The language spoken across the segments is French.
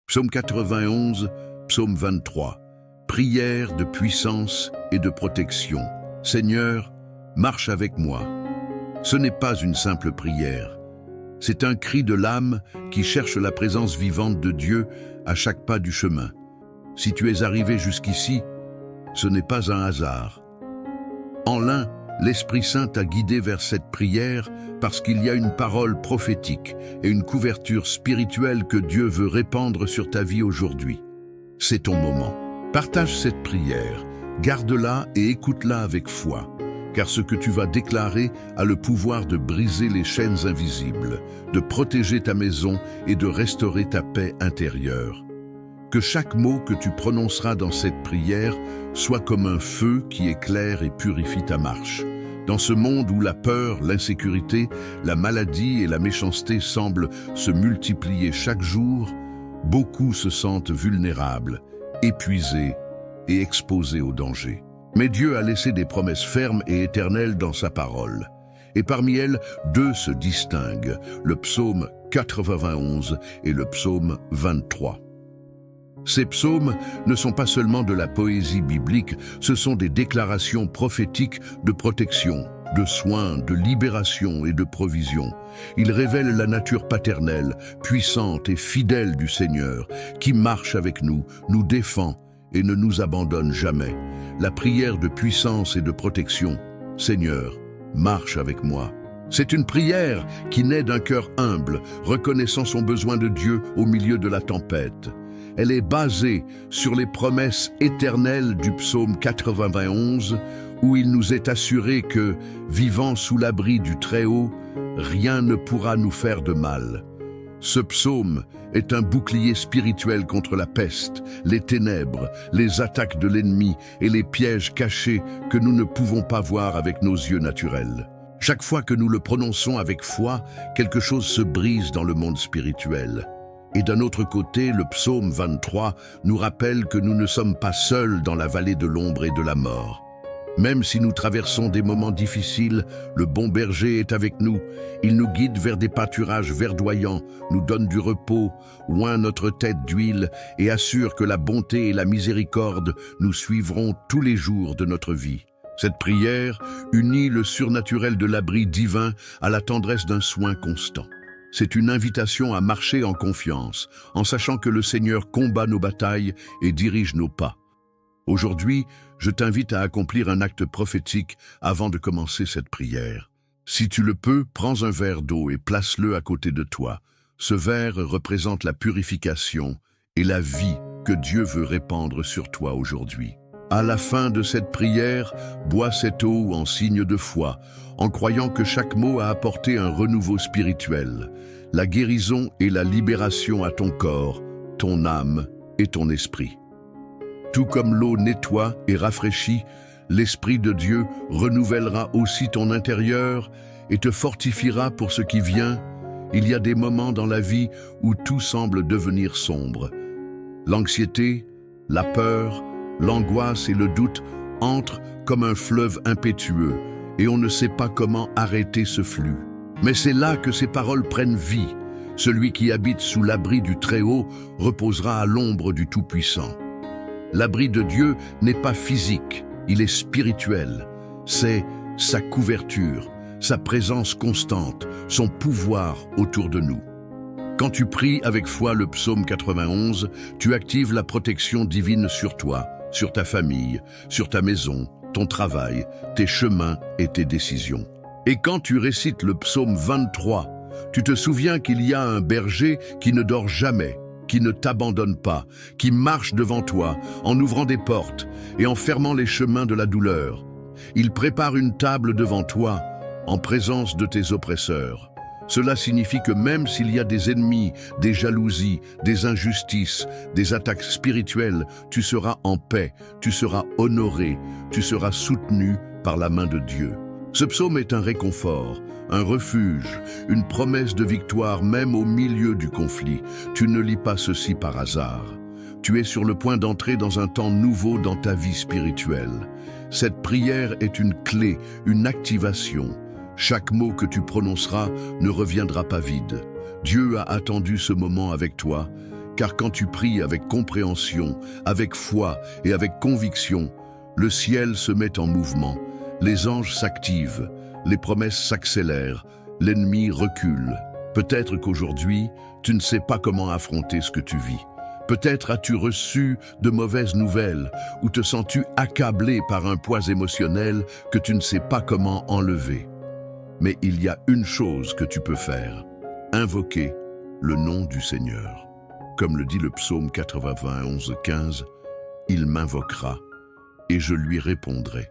Psaume 91, psaume 23. Prière de puissance et de protection. Seigneur, marche avec moi. Ce n'est pas une simple prière. C'est un cri de l'âme qui cherche la présence vivante de Dieu à chaque pas du chemin. Si tu es arrivé jusqu'ici, ce n'est pas un hasard. En l'un, l'Esprit Saint t'a guidé vers cette prière parce qu'il y a une parole prophétique et une couverture spirituelle que Dieu veut répandre sur ta vie aujourd'hui. C'est ton moment. Partage cette prière, garde-la et écoute-la avec foi, car ce que tu vas déclarer a le pouvoir de briser les chaînes invisibles, de protéger ta maison et de restaurer ta paix intérieure. Que chaque mot que tu prononceras dans cette prière soit comme un feu qui éclaire et purifie ta marche. Dans ce monde où la peur, l'insécurité, la maladie et la méchanceté semblent se multiplier chaque jour, beaucoup se sentent vulnérables, épuisés et exposés au danger. Mais Dieu a laissé des promesses fermes et éternelles dans sa parole. Et parmi elles, deux se distinguent, le psaume 91 et le psaume 23. Ces psaumes ne sont pas seulement de la poésie biblique, ce sont des déclarations prophétiques de protection, de soins, de libération et de provision. Ils révèlent la nature paternelle, puissante et fidèle du Seigneur, qui marche avec nous, nous défend et ne nous abandonne jamais. La prière de puissance et de protection, Seigneur, marche avec moi. C'est une prière qui naît d'un cœur humble, reconnaissant son besoin de Dieu au milieu de la tempête. Elle est basée sur les promesses éternelles du psaume 91, où il nous est assuré que, vivant sous l'abri du Très-Haut, rien ne pourra nous faire de mal. Ce psaume est un bouclier spirituel contre la peste, les ténèbres, les attaques de l'ennemi et les pièges cachés que nous ne pouvons pas voir avec nos yeux naturels. Chaque fois que nous le prononçons avec foi, quelque chose se brise dans le monde spirituel. Et d'un autre côté, le psaume 23 nous rappelle que nous ne sommes pas seuls dans la vallée de l'ombre et de la mort. Même si nous traversons des moments difficiles, le bon berger est avec nous. Il nous guide vers des pâturages verdoyants, nous donne du repos, oint notre tête d'huile et assure que la bonté et la miséricorde nous suivront tous les jours de notre vie. Cette prière unit le surnaturel de l'abri divin à la tendresse d'un soin constant. C'est une invitation à marcher en confiance, en sachant que le Seigneur combat nos batailles et dirige nos pas. Aujourd'hui, je t'invite à accomplir un acte prophétique avant de commencer cette prière. Si tu le peux, prends un verre d'eau et place-le à côté de toi. Ce verre représente la purification et la vie que Dieu veut répandre sur toi aujourd'hui. À la fin de cette prière, bois cette eau en signe de foi, en croyant que chaque mot a apporté un renouveau spirituel, la guérison et la libération à ton corps, ton âme et ton esprit. Tout comme l'eau nettoie et rafraîchit, l'Esprit de Dieu renouvellera aussi ton intérieur et te fortifiera pour ce qui vient. Il y a des moments dans la vie où tout semble devenir sombre. L'anxiété, la peur, l'angoisse et le doute entrent comme un fleuve impétueux et on ne sait pas comment arrêter ce flux. Mais c'est là que ces paroles prennent vie. Celui qui habite sous l'abri du Très-Haut reposera à l'ombre du Tout-Puissant. L'abri de Dieu n'est pas physique, il est spirituel. C'est sa couverture, sa présence constante, son pouvoir autour de nous. Quand tu pries avec foi le psaume 91, tu actives la protection divine sur toi, sur ta famille, sur ta maison, ton travail, tes chemins et tes décisions. Et quand tu récites le psaume 23, tu te souviens qu'il y a un berger qui ne dort jamais, qui ne t'abandonne pas, qui marche devant toi en ouvrant des portes et en fermant les chemins de la douleur. Il prépare une table devant toi en présence de tes oppresseurs. Cela signifie que même s'il y a des ennemis, des jalousies, des injustices, des attaques spirituelles, tu seras en paix, tu seras honoré, tu seras soutenu par la main de Dieu. Ce psaume est un réconfort, un refuge, une promesse de victoire même au milieu du conflit. Tu ne lis pas ceci par hasard. Tu es sur le point d'entrer dans un temps nouveau dans ta vie spirituelle. Cette prière est une clé, une activation. Chaque mot que tu prononceras ne reviendra pas vide. Dieu a attendu ce moment avec toi, car quand tu pries avec compréhension, avec foi et avec conviction, le ciel se met en mouvement, les anges s'activent, les promesses s'accélèrent, l'ennemi recule. Peut-être qu'aujourd'hui, tu ne sais pas comment affronter ce que tu vis. Peut-être as-tu reçu de mauvaises nouvelles ou te sens-tu accablé par un poids émotionnel que tu ne sais pas comment enlever. Mais il y a une chose que tu peux faire, invoquer le nom du Seigneur. Comme le dit le psaume 91:15, « Il m'invoquera et je lui répondrai.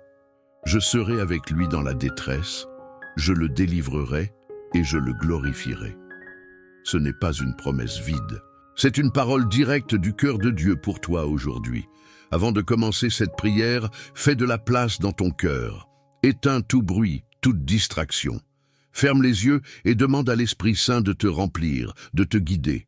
Je serai avec lui dans la détresse, je le délivrerai et je le glorifierai. » Ce n'est pas une promesse vide. C'est une parole directe du cœur de Dieu pour toi aujourd'hui. Avant de commencer cette prière, fais de la place dans ton cœur. Éteins tout bruit, toute distraction. Ferme les yeux et demande à l'Esprit Saint de te remplir, de te guider.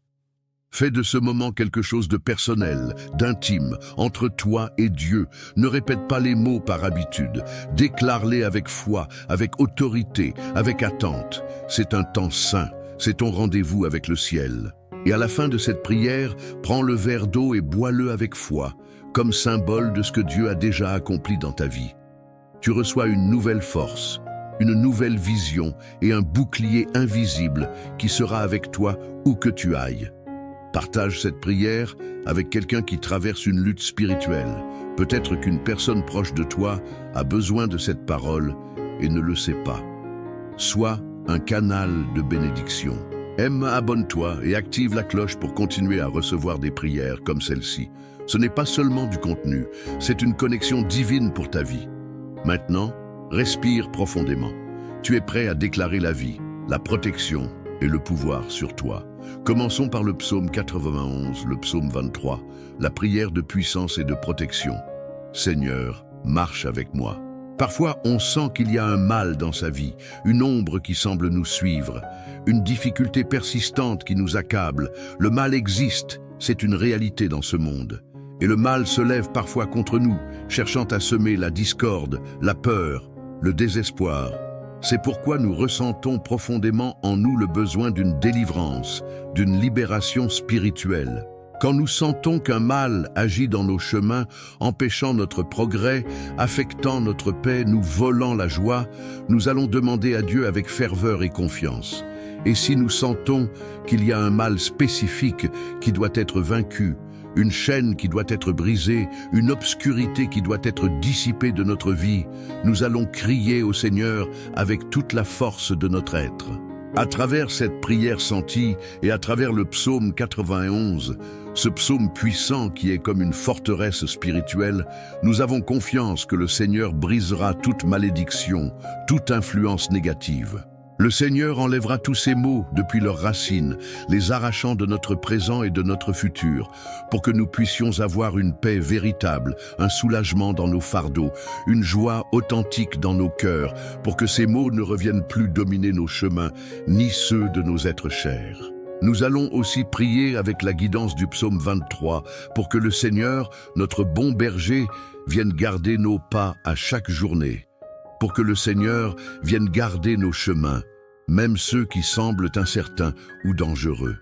Fais de ce moment quelque chose de personnel, d'intime, entre toi et Dieu. Ne répète pas les mots par habitude. Déclare-les avec foi, avec autorité, avec attente. C'est un temps saint, c'est ton rendez-vous avec le ciel. Et à la fin de cette prière, prends le verre d'eau et bois-le avec foi, comme symbole de ce que Dieu a déjà accompli dans ta vie. Tu reçois une nouvelle force, une nouvelle vision et un bouclier invisible qui sera avec toi où que tu ailles. Partage cette prière avec quelqu'un qui traverse une lutte spirituelle. Peut-être qu'une personne proche de toi a besoin de cette parole et ne le sait pas. Sois un canal de bénédiction. Aime, abonne-toi et active la cloche pour continuer à recevoir des prières comme celle-ci. Ce n'est pas seulement du contenu, c'est une connexion divine pour ta vie. Maintenant, respire profondément. Tu es prêt à déclarer la vie, la protection et le pouvoir sur toi. Commençons par le psaume 91, le psaume 23, la prière de puissance et de protection. Seigneur, marche avec moi. Parfois, on sent qu'il y a un mal dans sa vie, une ombre qui semble nous suivre, une difficulté persistante qui nous accable. Le mal existe, c'est une réalité dans ce monde. Et le mal se lève parfois contre nous, cherchant à semer la discorde, la peur, le désespoir. C'est pourquoi nous ressentons profondément en nous le besoin d'une délivrance, d'une libération spirituelle. Quand nous sentons qu'un mal agit dans nos chemins, empêchant notre progrès, affectant notre paix, nous volant la joie, nous allons demander à Dieu avec ferveur et confiance. Et si nous sentons qu'il y a un mal spécifique qui doit être vaincu, une chaîne qui doit être brisée, une obscurité qui doit être dissipée de notre vie, nous allons crier au Seigneur avec toute la force de notre être. À travers cette prière sentie et à travers le psaume 91, ce psaume puissant qui est comme une forteresse spirituelle, nous avons confiance que le Seigneur brisera toute malédiction, toute influence négative. Le Seigneur enlèvera tous ces maux depuis leurs racines, les arrachant de notre présent et de notre futur, pour que nous puissions avoir une paix véritable, un soulagement dans nos fardeaux, une joie authentique dans nos cœurs, pour que ces maux ne reviennent plus dominer nos chemins, ni ceux de nos êtres chers. Nous allons aussi prier avec la guidance du psaume 23 pour que le Seigneur, notre bon berger, vienne garder nos pas à chaque journée, pour que le Seigneur vienne garder nos chemins, même ceux qui semblent incertains ou dangereux.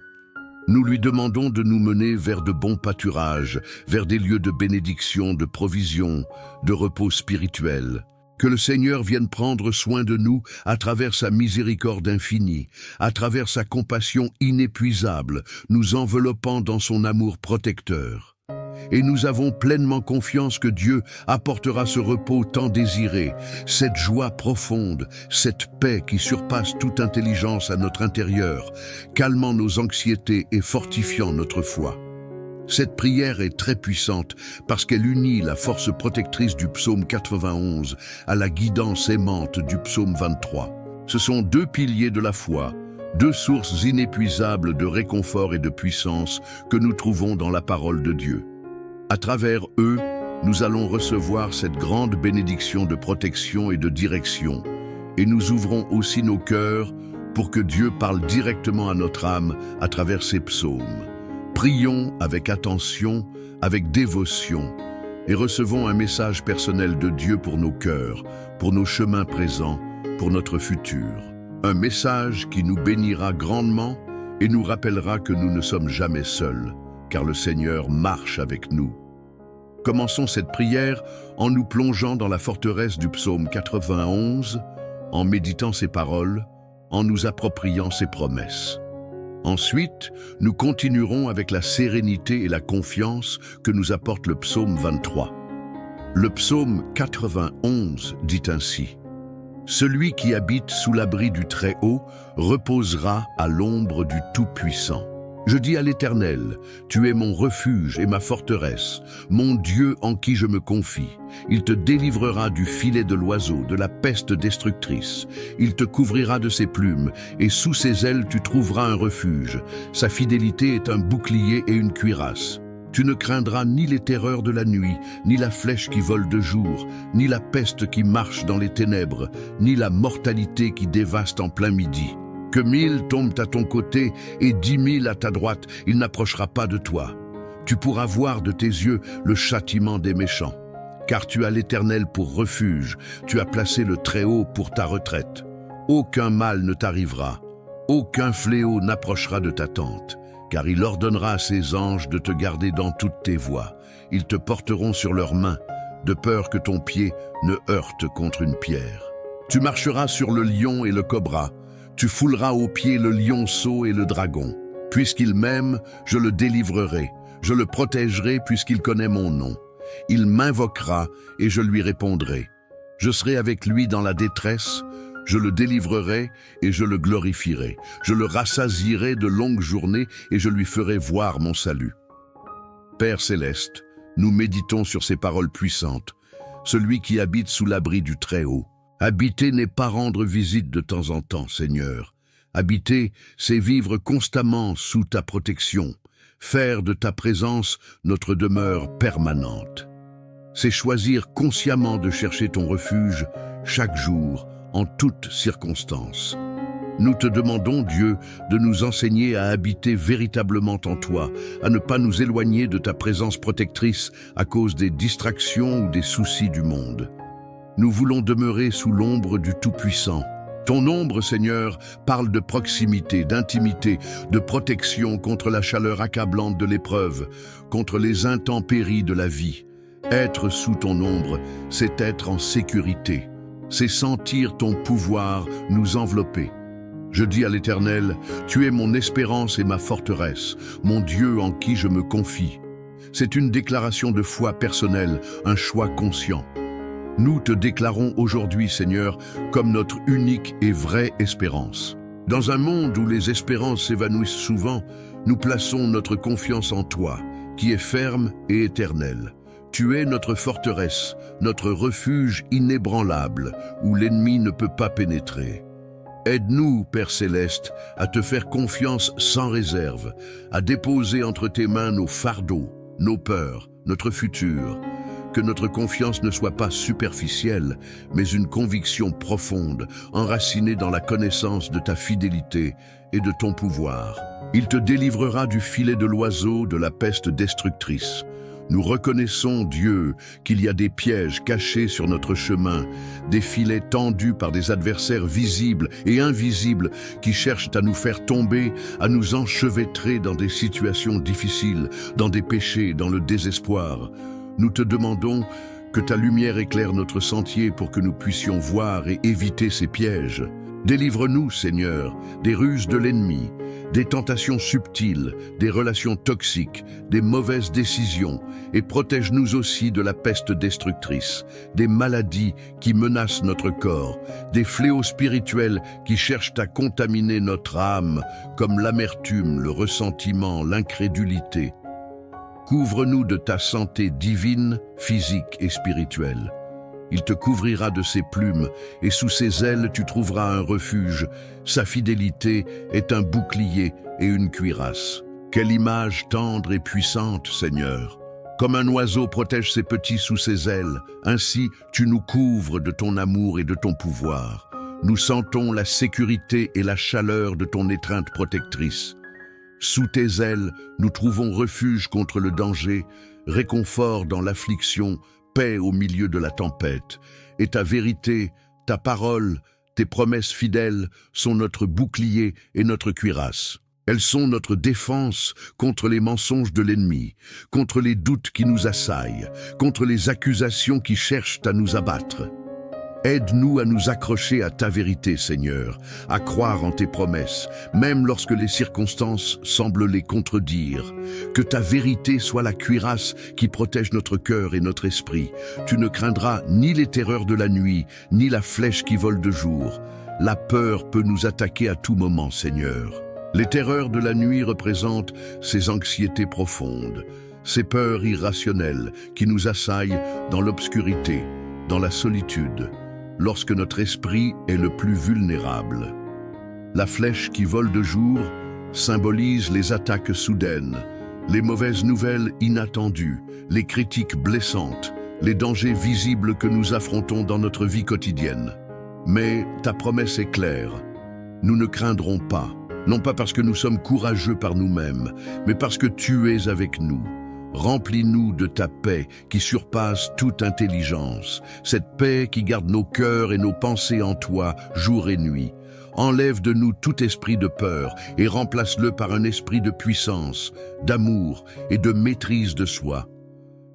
Nous lui demandons de nous mener vers de bons pâturages, vers des lieux de bénédiction, de provision, de repos spirituel. Que le Seigneur vienne prendre soin de nous à travers sa miséricorde infinie, à travers sa compassion inépuisable, nous enveloppant dans son amour protecteur. Et nous avons pleinement confiance que Dieu apportera ce repos tant désiré, cette joie profonde, cette paix qui surpasse toute intelligence à notre intérieur, calmant nos anxiétés et fortifiant notre foi. Cette prière est très puissante parce qu'elle unit la force protectrice du psaume 91 à la guidance aimante du psaume 23. Ce sont deux piliers de la foi, deux sources inépuisables de réconfort et de puissance que nous trouvons dans la parole de Dieu. À travers eux, nous allons recevoir cette grande bénédiction de protection et de direction, et nous ouvrons aussi nos cœurs pour que Dieu parle directement à notre âme à travers ces psaumes. Prions avec attention, avec dévotion, et recevons un message personnel de Dieu pour nos cœurs, pour nos chemins présents, pour notre futur. Un message qui nous bénira grandement et nous rappellera que nous ne sommes jamais seuls. car le Seigneur marche avec nous. Commençons cette prière en nous plongeant dans la forteresse du psaume 91, en méditant ses paroles, en nous appropriant ses promesses. Ensuite, nous continuerons avec la sérénité et la confiance que nous apporte le psaume 23. Le psaume 91 dit ainsi: « Celui qui habite sous l'abri du Très-Haut reposera à l'ombre du Tout-Puissant. Je dis à l'Éternel, tu es mon refuge et ma forteresse, mon Dieu en qui je me confie. Il te délivrera du filet de l'oiseau, de la peste destructrice. Il te couvrira de ses plumes, et sous ses ailes tu trouveras un refuge. Sa fidélité est un bouclier et une cuirasse. Tu ne craindras ni les terreurs de la nuit, ni la flèche qui vole de jour, ni la peste qui marche dans les ténèbres, ni la mortalité qui dévaste en plein midi. Que 1000 tombent à ton côté et 10 000 à ta droite, il n'approchera pas de toi. Tu pourras voir de tes yeux le châtiment des méchants. Car tu as l'Éternel pour refuge, tu as placé le Très-Haut pour ta retraite. Aucun mal ne t'arrivera, aucun fléau n'approchera de ta tente, car il ordonnera à ses anges de te garder dans toutes tes voies. Ils te porteront sur leurs mains, de peur que ton pied ne heurte contre une pierre. Tu marcheras sur le lion et le cobra. Tu fouleras aux pieds le lionceau et le dragon. Puisqu'il m'aime, je le délivrerai. Je le protégerai puisqu'il connaît mon nom. Il m'invoquera et je lui répondrai. Je serai avec lui dans la détresse. Je le délivrerai et je le glorifierai. Je le rassasierai de longues journées et je lui ferai voir mon salut. Père céleste, nous méditons sur ces paroles puissantes. Celui qui habite sous l'abri du Très-Haut. Habiter n'est pas rendre visite de temps en temps, Seigneur. Habiter, c'est vivre constamment sous ta protection, faire de ta présence notre demeure permanente. C'est choisir consciemment de chercher ton refuge chaque jour, en toutes circonstances. Nous te demandons, Dieu, de nous enseigner à habiter véritablement en toi, à ne pas nous éloigner de ta présence protectrice à cause des distractions ou des soucis du monde. Nous voulons demeurer sous l'ombre du Tout-Puissant. Ton ombre, Seigneur, parle de proximité, d'intimité, de protection contre la chaleur accablante de l'épreuve, contre les intempéries de la vie. Être sous ton ombre, c'est être en sécurité. C'est sentir ton pouvoir nous envelopper. Je dis à l'Éternel, tu es mon espérance et ma forteresse, mon Dieu en qui je me confie. C'est une déclaration de foi personnelle, un choix conscient. Nous te déclarons aujourd'hui, Seigneur, comme notre unique et vraie espérance. Dans un monde où les espérances s'évanouissent souvent, nous plaçons notre confiance en toi, qui est ferme et éternelle. Tu es notre forteresse, notre refuge inébranlable, où l'ennemi ne peut pas pénétrer. Aide-nous, Père Céleste, à te faire confiance sans réserve, à déposer entre tes mains nos fardeaux, nos peurs, notre futur. Que notre confiance ne soit pas superficielle, mais une conviction profonde, enracinée dans la connaissance de ta fidélité et de ton pouvoir. Il te délivrera du filet de l'oiseau, de la peste destructrice. Nous reconnaissons, Dieu, qu'il y a des pièges cachés sur notre chemin, des filets tendus par des adversaires visibles et invisibles qui cherchent à nous faire tomber, à nous enchevêtrer dans des situations difficiles, dans des péchés, dans le désespoir. Nous te demandons que ta lumière éclaire notre sentier pour que nous puissions voir et éviter ces pièges. Délivre-nous, Seigneur, des ruses de l'ennemi, des tentations subtiles, des relations toxiques, des mauvaises décisions, et protège-nous aussi de la peste destructrice, des maladies qui menacent notre corps, des fléaux spirituels qui cherchent à contaminer notre âme, comme l'amertume, le ressentiment, l'incrédulité. Couvre-nous de ta santé divine, physique et spirituelle. Il te couvrira de ses plumes, et sous ses ailes tu trouveras un refuge. Sa fidélité est un bouclier et une cuirasse. Quelle image tendre et puissante, Seigneur! Comme un oiseau protège ses petits sous ses ailes, ainsi tu nous couvres de ton amour et de ton pouvoir. Nous sentons la sécurité et la chaleur de ton étreinte protectrice. Sous tes ailes, nous trouvons refuge contre le danger, réconfort dans l'affliction, paix au milieu de la tempête. Et ta vérité, ta parole, tes promesses fidèles sont notre bouclier et notre cuirasse. Elles sont notre défense contre les mensonges de l'ennemi, contre les doutes qui nous assaillent, contre les accusations qui cherchent à nous abattre. Aide-nous à nous accrocher à ta vérité, Seigneur, à croire en tes promesses, même lorsque les circonstances semblent les contredire. Que ta vérité soit la cuirasse qui protège notre cœur et notre esprit. Tu ne craindras ni les terreurs de la nuit, ni la flèche qui vole de jour. La peur peut nous attaquer à tout moment, Seigneur. Les terreurs de la nuit représentent ces anxiétés profondes, ces peurs irrationnelles qui nous assaillent dans l'obscurité, dans la solitude, lorsque notre esprit est le plus vulnérable. La flèche qui vole de jour symbolise les attaques soudaines, les mauvaises nouvelles inattendues, les critiques blessantes, les dangers visibles que nous affrontons dans notre vie quotidienne. Mais ta promesse est claire, nous ne craindrons pas, non pas parce que nous sommes courageux par nous-mêmes, mais parce que tu es avec nous. Remplis-nous de ta paix qui surpasse toute intelligence, cette paix qui garde nos cœurs et nos pensées en toi jour et nuit. Enlève de nous tout esprit de peur et remplace-le par un esprit de puissance, d'amour et de maîtrise de soi.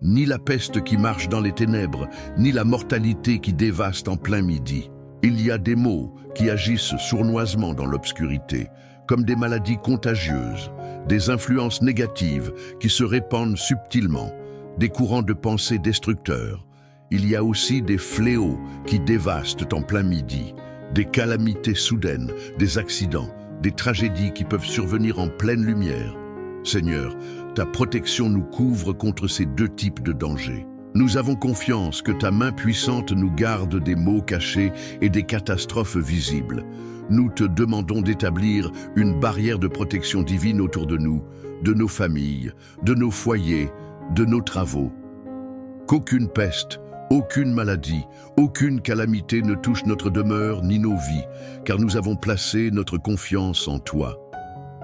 Ni la peste qui marche dans les ténèbres, ni la mortalité qui dévaste en plein midi. Il y a des maux qui agissent sournoisement dans l'obscurité, comme des maladies contagieuses, des influences négatives qui se répandent subtilement, des courants de pensée destructeurs. Il y a aussi des fléaux qui dévastent en plein midi, des calamités soudaines, des accidents, des tragédies qui peuvent survenir en pleine lumière. Seigneur, ta protection nous couvre contre ces deux types de dangers. Nous avons confiance que ta main puissante nous garde des maux cachés et des catastrophes visibles. Nous te demandons d'établir une barrière de protection divine autour de nous, de nos familles, de nos foyers, de nos travaux. Qu'aucune peste, aucune maladie, aucune calamité ne touche notre demeure ni nos vies, car nous avons placé notre confiance en toi.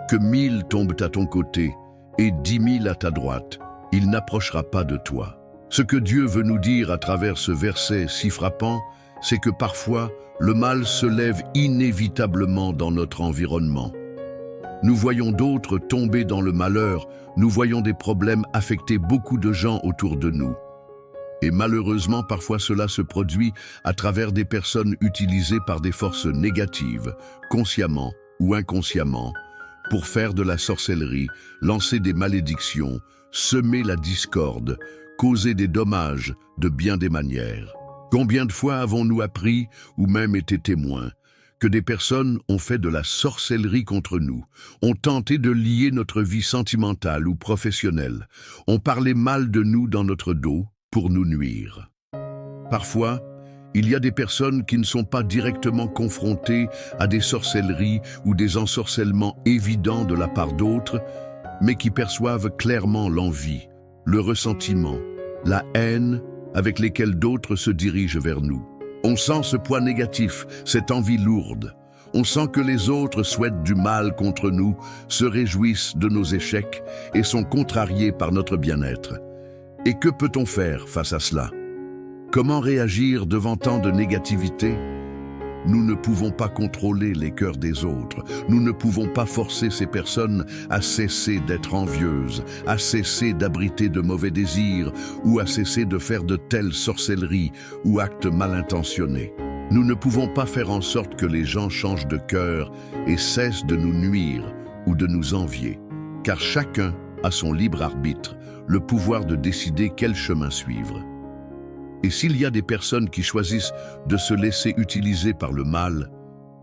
Que 1000 tombent à ton côté et 10 000 à ta droite, il n'approchera pas de toi. Ce que Dieu veut nous dire à travers ce verset si frappant, c'est que parfois, le mal se lève inévitablement dans notre environnement. Nous voyons d'autres tomber dans le malheur, nous voyons des problèmes affecter beaucoup de gens autour de nous. Et malheureusement, parfois cela se produit à travers des personnes utilisées par des forces négatives, consciemment ou inconsciemment, pour faire de la sorcellerie, lancer des malédictions, semer la discorde, causer des dommages de bien des manières. Combien de fois avons-nous appris, ou même été témoins, que des personnes ont fait de la sorcellerie contre nous, ont tenté de lier notre vie sentimentale ou professionnelle, ont parlé mal de nous dans notre dos pour nous nuire. Parfois, il y a des personnes qui ne sont pas directement confrontées à des sorcelleries ou des ensorcellements évidents de la part d'autres, mais qui perçoivent clairement l'envie, le ressentiment, la haine avec lesquels d'autres se dirigent vers nous. On sent ce poids négatif, cette envie lourde. On sent que les autres souhaitent du mal contre nous, se réjouissent de nos échecs et sont contrariés par notre bien-être. Et que peut-on faire face à cela? Comment réagir devant tant de négativité? Nous ne pouvons pas contrôler les cœurs des autres. Nous ne pouvons pas forcer ces personnes à cesser d'être envieuses, à cesser d'abriter de mauvais désirs ou à cesser de faire de telles sorcelleries ou actes mal intentionnés. Nous ne pouvons pas faire en sorte que les gens changent de cœur et cessent de nous nuire ou de nous envier, car chacun a son libre arbitre, le pouvoir de décider quel chemin suivre. Et s'il y a des personnes qui choisissent de se laisser utiliser par le mal,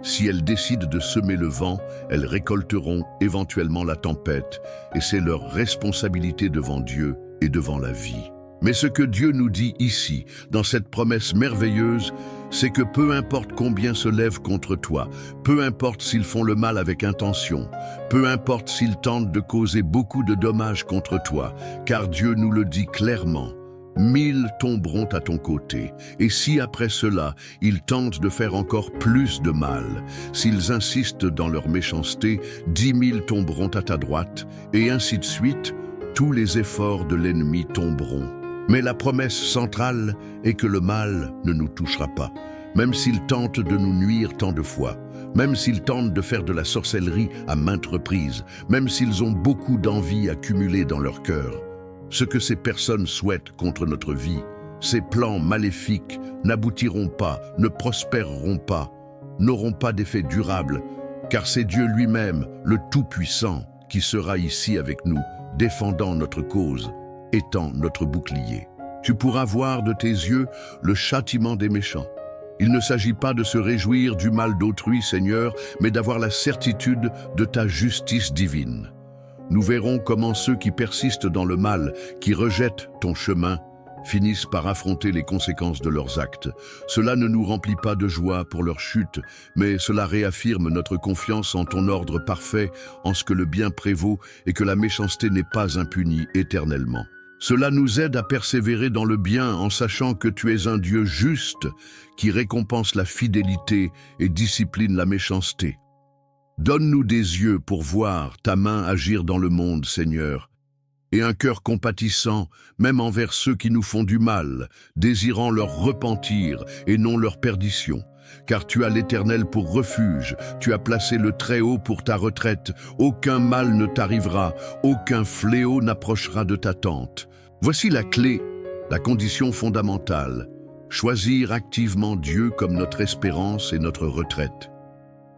si elles décident de semer le vent, elles récolteront éventuellement la tempête, et c'est leur responsabilité devant Dieu et devant la vie. Mais ce que Dieu nous dit ici, dans cette promesse merveilleuse, c'est que peu importe combien se lèvent contre toi, peu importe s'ils font le mal avec intention, peu importe s'ils tentent de causer beaucoup de dommages contre toi, car Dieu nous le dit clairement, 1000 tomberont à ton côté, et si après cela, ils tentent de faire encore plus de mal, s'ils insistent dans leur méchanceté, 10 000 tomberont à ta droite, et ainsi de suite, tous les efforts de l'ennemi tomberont. Mais la promesse centrale est que le mal ne nous touchera pas, même s'il tente de nous nuire tant de fois, Même s'ils tentent de faire de la sorcellerie à maintes reprises, même s'ils ont beaucoup d'envie accumulée dans leur cœur, ce que ces personnes souhaitent contre notre vie, ces plans maléfiques n'aboutiront pas, ne prospéreront pas, n'auront pas d'effet durable, car c'est Dieu lui-même, le Tout-Puissant, qui sera ici avec nous, défendant notre cause, étant notre bouclier. Tu pourras voir de tes yeux le châtiment des méchants. Il ne s'agit pas de se réjouir du mal d'autrui, Seigneur, mais d'avoir la certitude de ta justice divine. Nous verrons comment ceux qui persistent dans le mal, qui rejettent ton chemin, finissent par affronter les conséquences de leurs actes. Cela ne nous remplit pas de joie pour leur chute, mais cela réaffirme notre confiance en ton ordre parfait, en ce que le bien prévaut et que la méchanceté n'est pas impunie éternellement. Cela nous aide à persévérer dans le bien en sachant que tu es un Dieu juste qui récompense la fidélité et discipline la méchanceté. Donne-nous des yeux pour voir ta main agir dans le monde, Seigneur, et un cœur compatissant, même envers ceux qui nous font du mal, désirant leur repentir et non leur perdition. Car tu as l'Éternel pour refuge, tu as placé le Très-Haut pour ta retraite, aucun mal ne t'arrivera, aucun fléau n'approchera de ta tente. Voici la clé, la condition fondamentale, choisir activement Dieu comme notre espérance et notre retraite.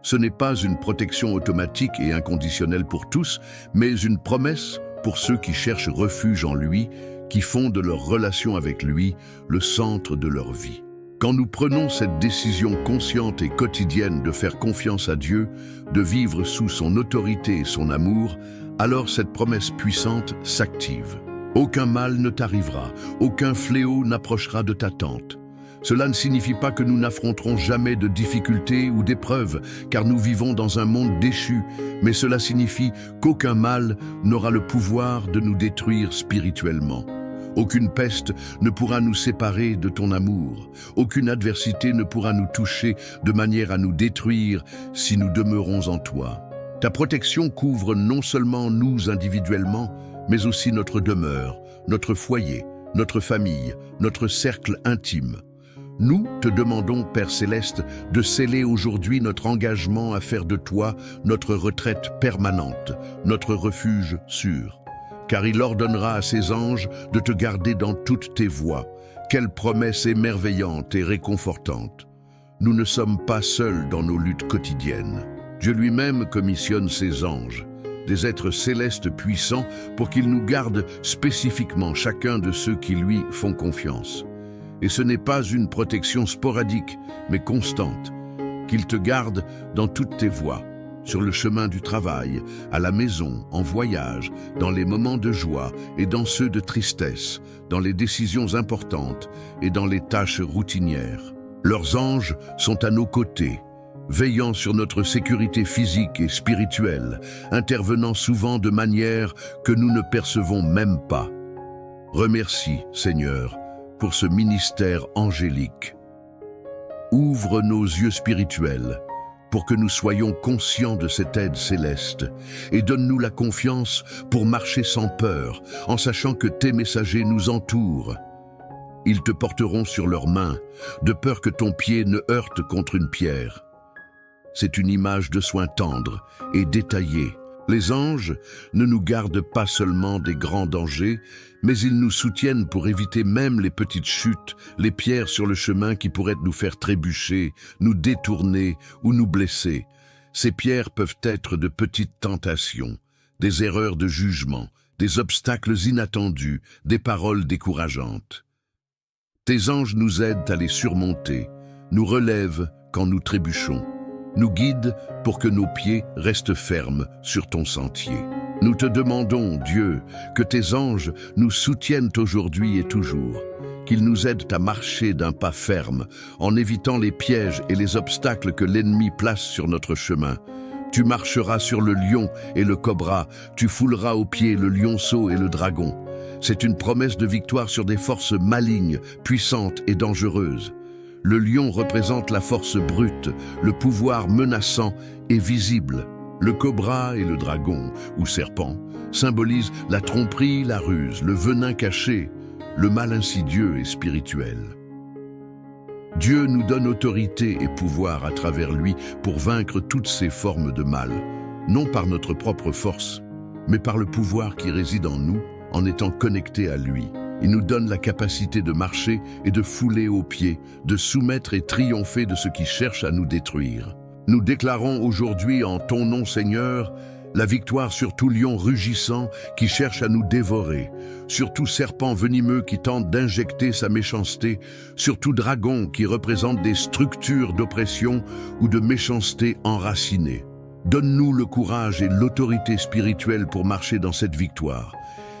Ce n'est pas une protection automatique et inconditionnelle pour tous, mais une promesse pour ceux qui cherchent refuge en lui, qui font de leur relation avec lui le centre de leur vie. Quand nous prenons cette décision consciente et quotidienne de faire confiance à Dieu, de vivre sous son autorité et son amour, alors cette promesse puissante s'active. Aucun mal ne t'arrivera, aucun fléau n'approchera de ta tente. Cela ne signifie pas que nous n'affronterons jamais de difficultés ou d'épreuves, car nous vivons dans un monde déchu, mais cela signifie qu'aucun mal n'aura le pouvoir de nous détruire spirituellement. Aucune peste ne pourra nous séparer de ton amour. Aucune adversité ne pourra nous toucher de manière à nous détruire si nous demeurons en toi. Ta protection couvre non seulement nous individuellement, mais aussi notre demeure, notre foyer, notre famille, notre cercle intime. Nous te demandons, Père Céleste, de sceller aujourd'hui notre engagement à faire de toi notre retraite permanente, notre refuge sûr. Car il ordonnera à ses anges de te garder dans toutes tes voies. Quelle promesse émerveillante et réconfortante. Nous ne sommes pas seuls dans nos luttes quotidiennes. Dieu lui-même commissionne ses anges, des êtres célestes puissants, pour qu'ils nous gardent spécifiquement chacun de ceux qui lui font confiance. Et ce n'est pas une protection sporadique, mais constante, qu'ils te gardent dans toutes tes voies, sur le chemin du travail, à la maison, en voyage, dans les moments de joie et dans ceux de tristesse, dans les décisions importantes et dans les tâches routinières. Leurs anges sont à nos côtés, veillant sur notre sécurité physique et spirituelle, intervenant souvent de manière que nous ne percevons même pas. Remercie, Seigneur, pour ce ministère angélique. Ouvre nos yeux spirituels, pour que nous soyons conscients de cette aide céleste, et donne-nous la confiance pour marcher sans peur, en sachant que tes messagers nous entourent. Ils te porteront sur leurs mains, de peur que ton pied ne heurte contre une pierre. C'est une image de soins tendres et détaillés. Les anges ne nous gardent pas seulement des grands dangers, mais ils nous soutiennent pour éviter même les petites chutes, les pierres sur le chemin qui pourraient nous faire trébucher, nous détourner ou nous blesser. Ces pierres peuvent être de petites tentations, des erreurs de jugement, des obstacles inattendus, des paroles décourageantes. Tes anges nous aident à les surmonter, nous relèvent quand nous trébuchons, nous guident pour que nos pieds restent fermes sur ton sentier. Nous te demandons, Dieu, que tes anges nous soutiennent aujourd'hui et toujours, qu'ils nous aident à marcher d'un pas ferme, en évitant les pièges et les obstacles que l'ennemi place sur notre chemin. Tu marcheras sur le lion et le cobra, tu fouleras aux pieds le lionceau et le dragon. C'est une promesse de victoire sur des forces malignes, puissantes et dangereuses. Le lion représente la force brute, le pouvoir menaçant et visible. Le cobra et le dragon, ou serpent, symbolisent la tromperie, la ruse, le venin caché, le mal insidieux et spirituel. Dieu nous donne autorité et pouvoir à travers lui pour vaincre toutes ces formes de mal, non par notre propre force, mais par le pouvoir qui réside en nous en étant connectés à lui. Il nous donne la capacité de marcher et de fouler aux pieds, de soumettre et triompher de ce qui cherche à nous détruire. Nous déclarons aujourd'hui en ton nom, Seigneur, la victoire sur tout lion rugissant qui cherche à nous dévorer, sur tout serpent venimeux qui tente d'injecter sa méchanceté, sur tout dragon qui représente des structures d'oppression ou de méchanceté enracinées. Donne-nous le courage et l'autorité spirituelle pour marcher dans cette victoire.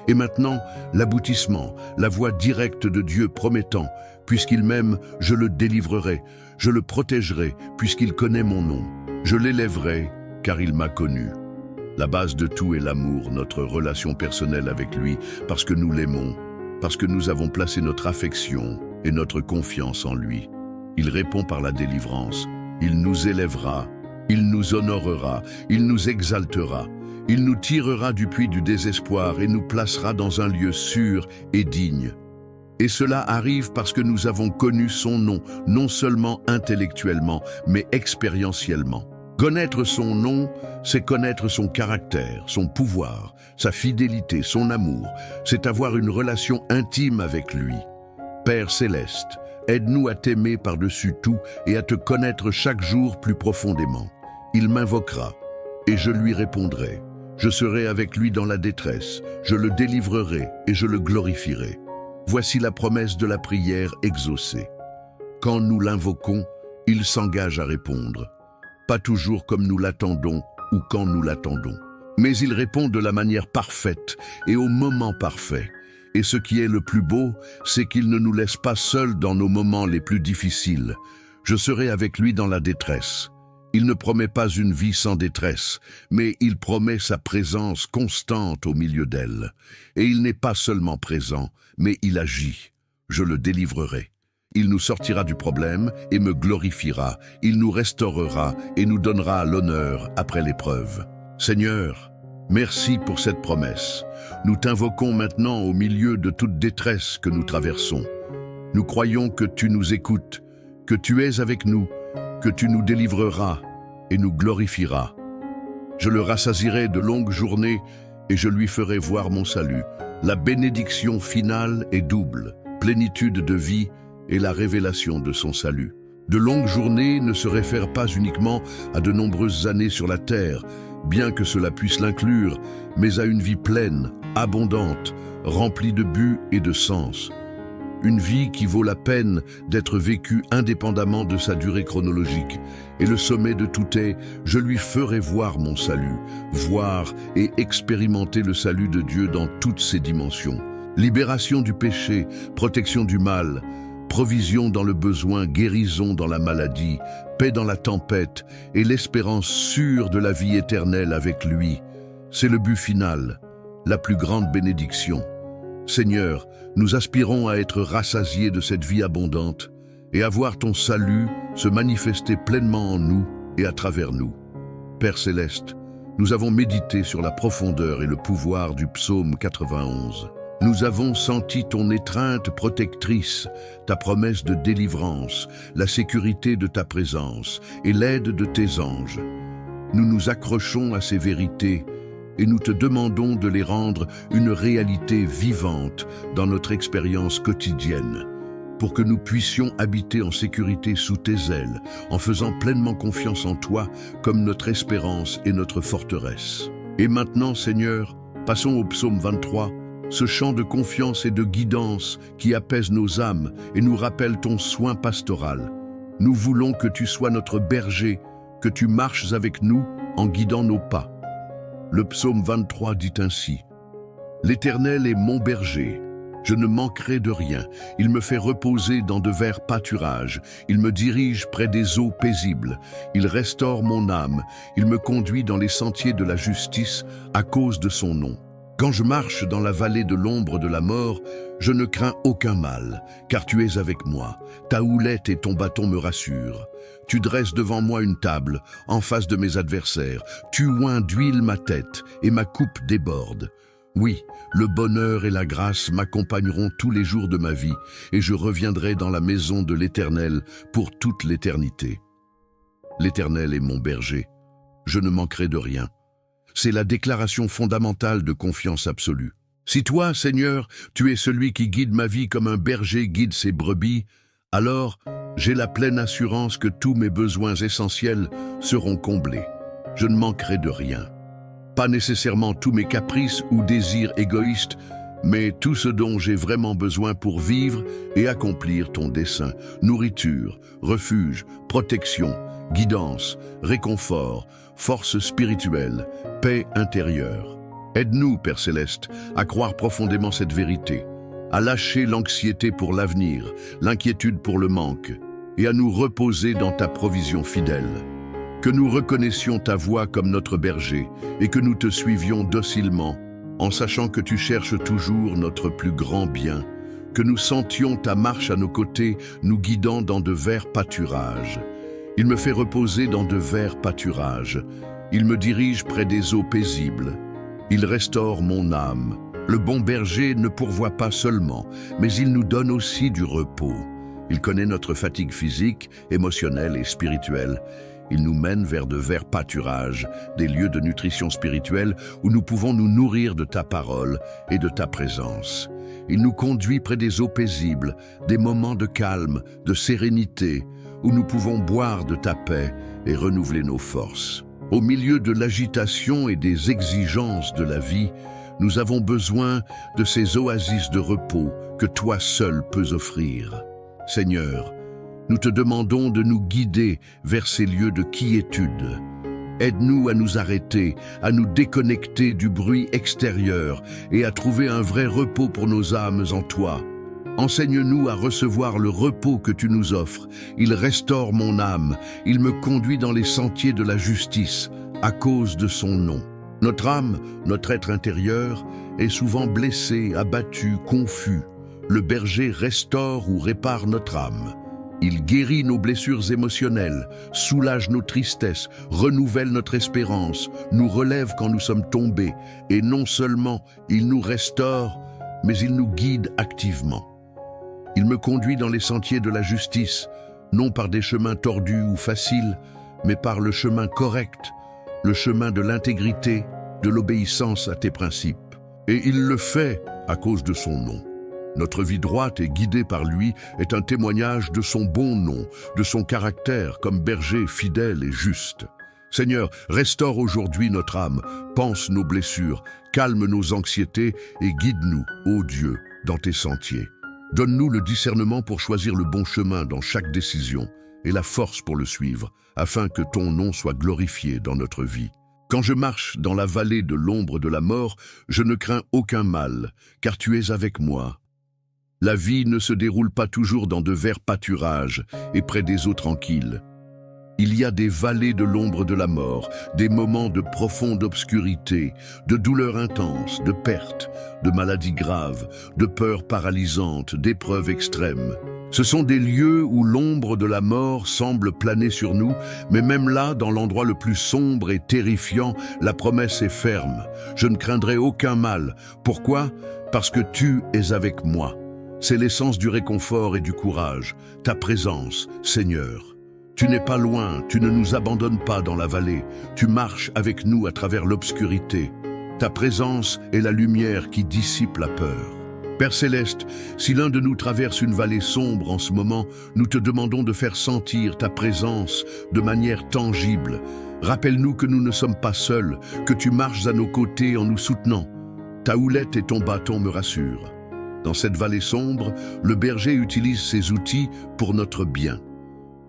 Et maintenant, l'aboutissement, la voie directe de Dieu promettant, puisqu'il m'aime, je le délivrerai, je le protégerai, puisqu'il connaît mon nom. Je l'élèverai, car il m'a connu. La base de tout est l'amour, notre relation personnelle avec lui, parce que nous l'aimons, parce que nous avons placé notre affection et notre confiance en lui. Il répond par la délivrance, il nous élèvera, il nous honorera, il nous exaltera. Il nous tirera du puits du désespoir et nous placera dans un lieu sûr et digne. Et cela arrive parce que nous avons connu son nom, non seulement intellectuellement, mais expérientiellement. Connaître son nom, c'est connaître son caractère, son pouvoir, sa fidélité, son amour. C'est avoir une relation intime avec lui. Père céleste, aide-nous à t'aimer par-dessus tout et à te connaître chaque jour plus profondément. Il m'invoquera et je lui répondrai. Je serai avec lui dans la détresse, je le délivrerai et je le glorifierai. Voici la promesse de la prière exaucée. Quand nous l'invoquons, il s'engage à répondre. Pas toujours comme nous l'attendons ou quand nous l'attendons. Mais il répond de la manière parfaite et au moment parfait. Et ce qui est le plus beau, c'est qu'il ne nous laisse pas seuls dans nos moments les plus difficiles. Je serai avec lui dans la détresse. Il ne promet pas une vie sans détresse, mais il promet sa présence constante au milieu d'elle. Et il n'est pas seulement présent, mais il agit. Je le délivrerai. Il nous sortira du problème et me glorifiera. Il nous restaurera et nous donnera l'honneur après l'épreuve. Seigneur, merci pour cette promesse. Nous t'invoquons maintenant au milieu de toute détresse que nous traversons. Nous croyons que tu nous écoutes, que tu es avec nous, que tu nous délivreras et nous glorifieras. Je le rassasierai de longues journées et je lui ferai voir mon salut. La bénédiction finale est double, plénitude de vie et la révélation de son salut. De longues journées ne se réfèrent pas uniquement à de nombreuses années sur la terre, bien que cela puisse l'inclure, mais à une vie pleine, abondante, remplie de but et de sens. Une vie qui vaut la peine d'être vécue indépendamment de sa durée chronologique. Et le sommet de tout est, je lui ferai voir mon salut, voir et expérimenter le salut de Dieu dans toutes ses dimensions. Libération du péché, protection du mal, provision dans le besoin, guérison dans la maladie, paix dans la tempête et l'espérance sûre de la vie éternelle avec lui. C'est le but final, la plus grande bénédiction. Seigneur, nous aspirons à être rassasiés de cette vie abondante et à voir ton salut se manifester pleinement en nous et à travers nous. Père céleste, nous avons médité sur la profondeur et le pouvoir du psaume 91. Nous avons senti ton étreinte protectrice, ta promesse de délivrance, la sécurité de ta présence et l'aide de tes anges. Nous nous accrochons à ces vérités et nous te demandons de les rendre une réalité vivante dans notre expérience quotidienne, pour que nous puissions habiter en sécurité sous tes ailes, en faisant pleinement confiance en toi comme notre espérance et notre forteresse. Et maintenant, Seigneur, passons au psaume 23, ce chant de confiance et de guidance qui apaise nos âmes et nous rappelle ton soin pastoral. Nous voulons que tu sois notre berger, que tu marches avec nous en guidant nos pas. Le psaume 23 dit ainsi: « L'Éternel est mon berger, je ne manquerai de rien. Il me fait reposer dans de verts pâturages. Il me dirige près des eaux paisibles. Il restaure mon âme. Il me conduit dans les sentiers de la justice à cause de son nom. Quand je marche dans la vallée de l'ombre de la mort, je ne crains aucun mal, car tu es avec moi. Ta houlette et ton bâton me rassurent. Tu dresses devant moi une table, en face de mes adversaires. Tu oins d'huile ma tête, et ma coupe déborde. Oui, le bonheur et la grâce m'accompagneront tous les jours de ma vie, et je reviendrai dans la maison de l'Éternel pour toute l'éternité. L'Éternel est mon berger, je ne manquerai de rien. C'est la déclaration fondamentale de confiance absolue. Si toi, Seigneur, tu es celui qui guide ma vie comme un berger guide ses brebis, alors j'ai la pleine assurance que tous mes besoins essentiels seront comblés. Je ne manquerai de rien. Pas nécessairement tous mes caprices ou désirs égoïstes, mais tout ce dont j'ai vraiment besoin pour vivre et accomplir ton dessein. Nourriture, refuge, protection, guidance, réconfort, force spirituelle, paix intérieure. Aide-nous, Père Céleste, à croire profondément cette vérité, à lâcher l'anxiété pour l'avenir, l'inquiétude pour le manque, et à nous reposer dans ta provision fidèle. Que nous reconnaissions ta voix comme notre berger et que nous te suivions docilement, en sachant que tu cherches toujours notre plus grand bien, que nous sentions ta marche à nos côtés, nous guidant dans de verts pâturages. Il me fait reposer dans de verts pâturages. Il me dirige près des eaux paisibles. Il restaure mon âme. Le bon berger ne pourvoit pas seulement, mais il nous donne aussi du repos. Il connaît notre fatigue physique, émotionnelle et spirituelle. Il nous mène vers de verts pâturages, des lieux de nutrition spirituelle où nous pouvons nous nourrir de ta parole et de ta présence. Il nous conduit près des eaux paisibles, des moments de calme, de sérénité, où nous pouvons boire de ta paix et renouveler nos forces. Au milieu de l'agitation et des exigences de la vie, nous avons besoin de ces oasis de repos que toi seul peux offrir. Seigneur, nous te demandons de nous guider vers ces lieux de quiétude. Aide-nous à nous arrêter, à nous déconnecter du bruit extérieur et à trouver un vrai repos pour nos âmes en toi. Enseigne-nous à recevoir le repos que tu nous offres. Il restaure mon âme, il me conduit dans les sentiers de la justice, à cause de son nom. Notre âme, notre être intérieur, est souvent blessé, abattu, confus. Le berger restaure ou répare notre âme. Il guérit nos blessures émotionnelles, soulage nos tristesses, renouvelle notre espérance, nous relève quand nous sommes tombés, et non seulement il nous restaure, mais il nous guide activement. Il me conduit dans les sentiers de la justice, non par des chemins tordus ou faciles, mais par le chemin correct, le chemin de l'intégrité, de l'obéissance à tes principes. Et il le fait à cause de son nom. Notre vie droite et guidée par lui est un témoignage de son bon nom, de son caractère comme berger fidèle et juste. Seigneur, restaure aujourd'hui notre âme, pense nos blessures, calme nos anxiétés et guide-nous, ô Dieu, dans tes sentiers. Donne-nous le discernement pour choisir le bon chemin dans chaque décision et la force pour le suivre, afin que ton nom soit glorifié dans notre vie. Quand je marche dans la vallée de l'ombre de la mort, je ne crains aucun mal, car tu es avec moi. La vie ne se déroule pas toujours dans de verts pâturages et près des eaux tranquilles. Il y a des vallées de l'ombre de la mort, des moments de profonde obscurité, de douleurs intenses, de pertes, de maladies graves, de peurs paralysantes, d'épreuves extrêmes. Ce sont des lieux où l'ombre de la mort semble planer sur nous, mais même là, dans l'endroit le plus sombre et terrifiant, la promesse est ferme. Je ne craindrai aucun mal. Pourquoi? Parce que tu es avec moi. C'est l'essence du réconfort et du courage, ta présence, Seigneur. Tu n'es pas loin, tu ne nous abandonnes pas dans la vallée, tu marches avec nous à travers l'obscurité. Ta présence est la lumière qui dissipe la peur. Père Céleste, si l'un de nous traverse une vallée sombre en ce moment, nous te demandons de faire sentir ta présence de manière tangible. Rappelle-nous que nous ne sommes pas seuls, que tu marches à nos côtés en nous soutenant. Ta houlette et ton bâton me rassurent. Dans cette vallée sombre, le berger utilise ses outils pour notre bien.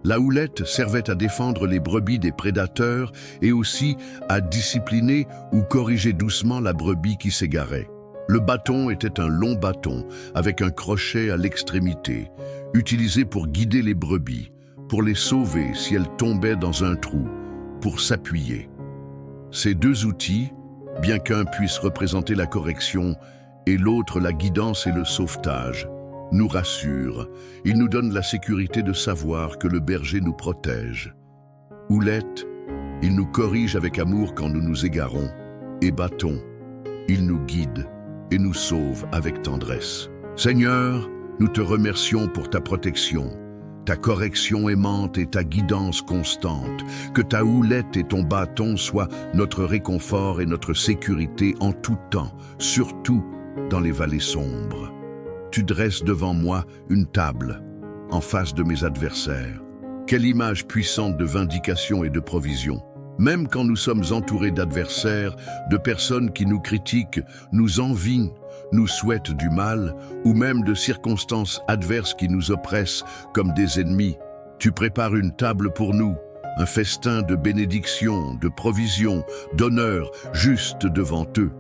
La houlette servait à défendre les brebis des prédateurs et aussi à discipliner ou corriger doucement la brebis qui s'égarait. Le bâton était un long bâton avec un crochet à l'extrémité, utilisé pour guider les brebis, pour les sauver si elles tombaient dans un trou, pour s'appuyer. Ces deux outils, bien qu'un puisse représenter la correction et l'autre la guidance et le sauvetage, nous rassure, il nous donne la sécurité de savoir que le berger nous protège. Houlette, il nous corrige avec amour quand nous nous égarons, et bâton, Il nous guide et nous sauve avec tendresse. Seigneur, nous te remercions pour ta protection, ta correction aimante et ta guidance constante, que ta houlette et ton bâton soient notre réconfort et notre sécurité en tout temps, surtout dans les vallées sombres. Tu dresses devant moi une table, en face de mes adversaires. Quelle image puissante de vindication et de provision! Même quand nous sommes entourés d'adversaires, de personnes qui nous critiquent, nous envient, nous souhaitent du mal, ou même de circonstances adverses qui nous oppressent comme des ennemis, tu prépares une table pour nous, un festin de bénédiction, de provision, d'honneur, juste devant eux.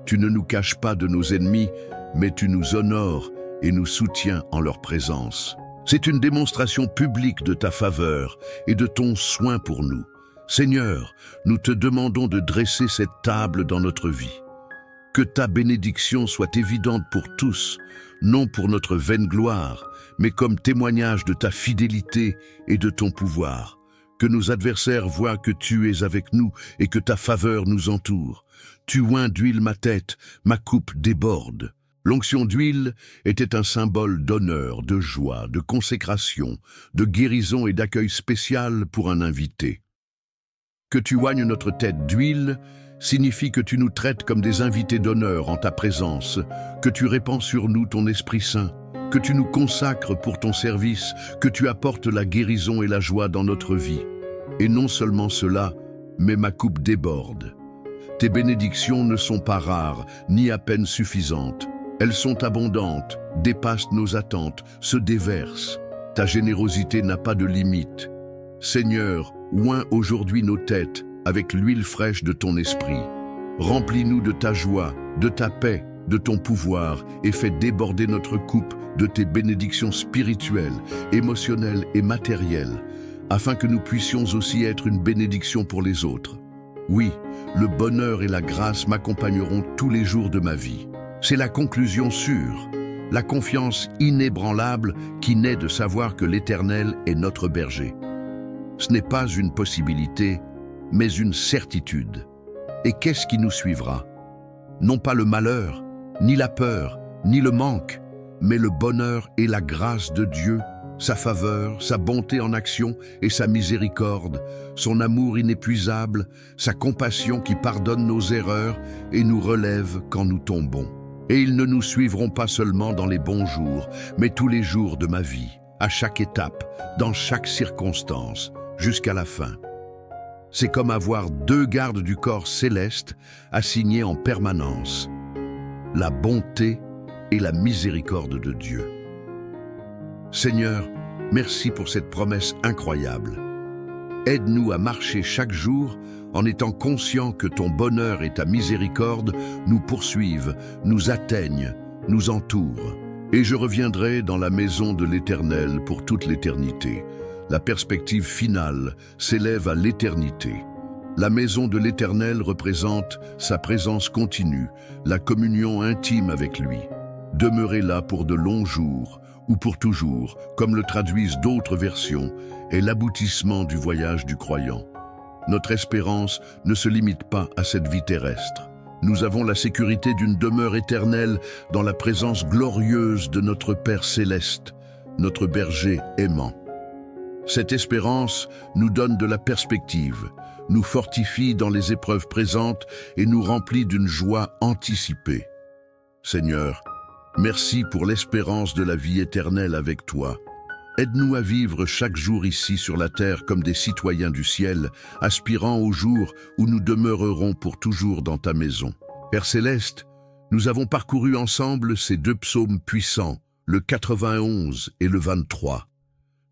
Tu ne nous caches pas de nos ennemis, mais tu nous honores et nous soutiens en leur présence. C'est une démonstration publique de ta faveur et de ton soin pour nous. Seigneur, nous te demandons de dresser cette table dans notre vie. Que ta bénédiction soit évidente pour tous, non pour notre vaine gloire, mais comme témoignage de ta fidélité et de ton pouvoir. Que nos adversaires voient que tu es avec nous et que ta faveur nous entoure. Tu oins d'huile ma tête, ma coupe déborde. L'onction d'huile était un symbole d'honneur, de joie, de consécration, de guérison et d'accueil spécial pour un invité. Que tu oignes notre tête d'huile signifie que tu nous traites comme des invités d'honneur en ta présence, que tu répands sur nous ton Esprit Saint, que tu nous consacres pour ton service, que tu apportes la guérison et la joie dans notre vie. Et non seulement cela, mais ma coupe déborde. Tes bénédictions ne sont pas rares, ni à peine suffisantes. Elles sont abondantes, dépassent nos attentes, se déversent. Ta générosité n'a pas de limite. Seigneur, oins aujourd'hui nos têtes avec l'huile fraîche de ton esprit. Remplis-nous de ta joie, de ta paix, de ton pouvoir et fais déborder notre coupe de tes bénédictions spirituelles, émotionnelles et matérielles, afin que nous puissions aussi être une bénédiction pour les autres. Oui, le bonheur et la grâce m'accompagneront tous les jours de ma vie. C'est la conclusion sûre, la confiance inébranlable qui naît de savoir que l'Éternel est notre berger. Ce n'est pas une possibilité, mais une certitude. Et qu'est-ce qui nous suivra? Non pas le malheur, ni la peur, ni le manque, mais le bonheur et la grâce de Dieu, sa faveur, sa bonté en action et sa miséricorde, son amour inépuisable, sa compassion qui pardonne nos erreurs et nous relève quand nous tombons. Et ils ne nous suivront pas seulement dans les bons jours, mais tous les jours de ma vie, à chaque étape, dans chaque circonstance, jusqu'à la fin. C'est comme avoir 2 gardes du corps céleste assignés en permanence. La bonté et la miséricorde de Dieu. Seigneur, merci pour cette promesse incroyable. Aide-nous à marcher chaque jour en étant conscients que ton bonheur et ta miséricorde nous poursuivent, nous atteignent, nous entourent. Et je reviendrai dans la maison de l'Éternel pour toute l'éternité. La perspective finale s'élève à l'éternité. La maison de l'Éternel représente sa présence continue, la communion intime avec lui. Demeurer là pour de longs jours, ou pour toujours, comme le traduisent d'autres versions, est l'aboutissement du voyage du croyant. Notre espérance ne se limite pas à cette vie terrestre. Nous avons la sécurité d'une demeure éternelle dans la présence glorieuse de notre Père céleste, notre berger aimant. Cette espérance nous donne de la perspective, nous fortifie dans les épreuves présentes et nous remplit d'une joie anticipée. Seigneur, merci pour l'espérance de la vie éternelle avec toi. Aide-nous à vivre chaque jour ici sur la terre comme des citoyens du ciel, aspirant au jour où nous demeurerons pour toujours dans ta maison. Père céleste, nous avons parcouru ensemble ces 2 psaumes puissants, le 91 et le 23.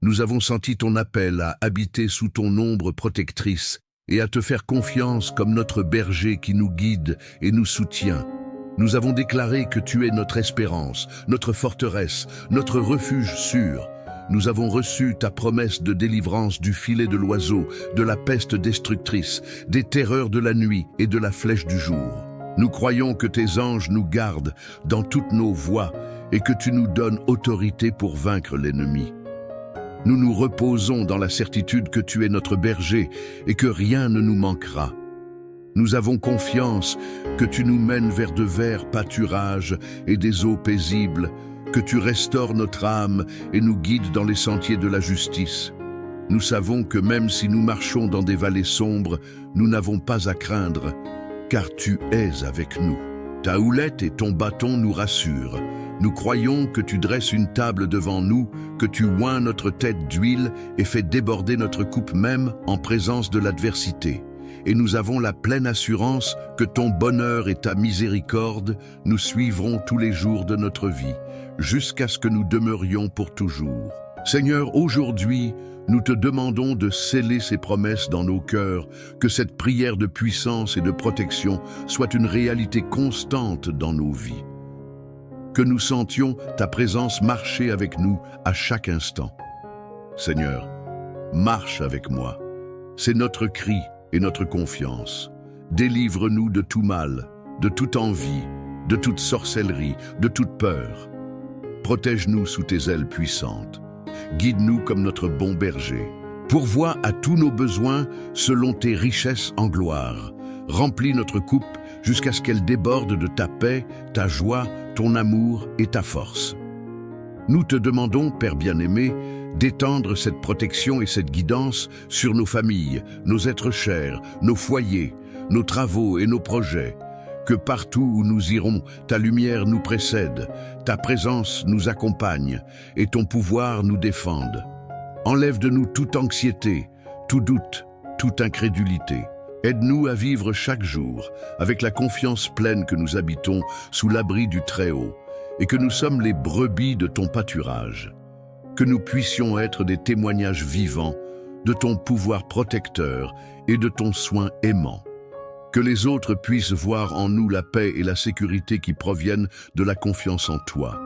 Nous avons senti ton appel à habiter sous ton ombre protectrice et à te faire confiance comme notre berger qui nous guide et nous soutient. Nous avons déclaré que tu es notre espérance, notre forteresse, notre refuge sûr. Nous avons reçu ta promesse de délivrance du filet de l'oiseau, de la peste destructrice, des terreurs de la nuit et de la flèche du jour. Nous croyons que tes anges nous gardent dans toutes nos voies et que tu nous donnes autorité pour vaincre l'ennemi. Nous nous reposons dans la certitude que tu es notre berger et que rien ne nous manquera. Nous avons confiance que tu nous mènes vers de verts pâturages et des eaux paisibles, que tu restaures notre âme et nous guides dans les sentiers de la justice. Nous savons que même si nous marchons dans des vallées sombres, nous n'avons pas à craindre, car tu es avec nous. Ta houlette et ton bâton nous rassurent. Nous croyons que tu dresses une table devant nous, que tu oins notre tête d'huile et fais déborder notre coupe même en présence de l'adversité. Et nous avons la pleine assurance que ton bonheur et ta miséricorde nous suivront tous les jours de notre vie, jusqu'à ce que nous demeurions pour toujours. Seigneur, aujourd'hui, nous te demandons de sceller ces promesses dans nos cœurs, que cette prière de puissance et de protection soit une réalité constante dans nos vies. Que nous sentions ta présence marcher avec nous à chaque instant. Seigneur, marche avec moi. C'est notre cri et notre confiance. Délivre-nous de tout mal, de toute envie, de toute sorcellerie, de toute peur. Protège-nous sous tes ailes puissantes. Guide-nous comme notre bon berger. Pourvois à tous nos besoins selon tes richesses en gloire. Remplis notre coupe jusqu'à ce qu'elle déborde de ta paix, ta joie, ton amour et ta force. Nous te demandons, Père bien-aimé, d'étendre cette protection et cette guidance sur nos familles, nos êtres chers, nos foyers, nos travaux et nos projets. Que partout où nous irons, ta lumière nous précède, ta présence nous accompagne et ton pouvoir nous défende. Enlève de nous toute anxiété, tout doute, toute incrédulité. Aide-nous à vivre chaque jour avec la confiance pleine que nous habitons sous l'abri du Très-Haut et que nous sommes les brebis de ton pâturage. Que nous puissions être des témoignages vivants de ton pouvoir protecteur et de ton soin aimant. Que les autres puissent voir en nous la paix et la sécurité qui proviennent de la confiance en toi.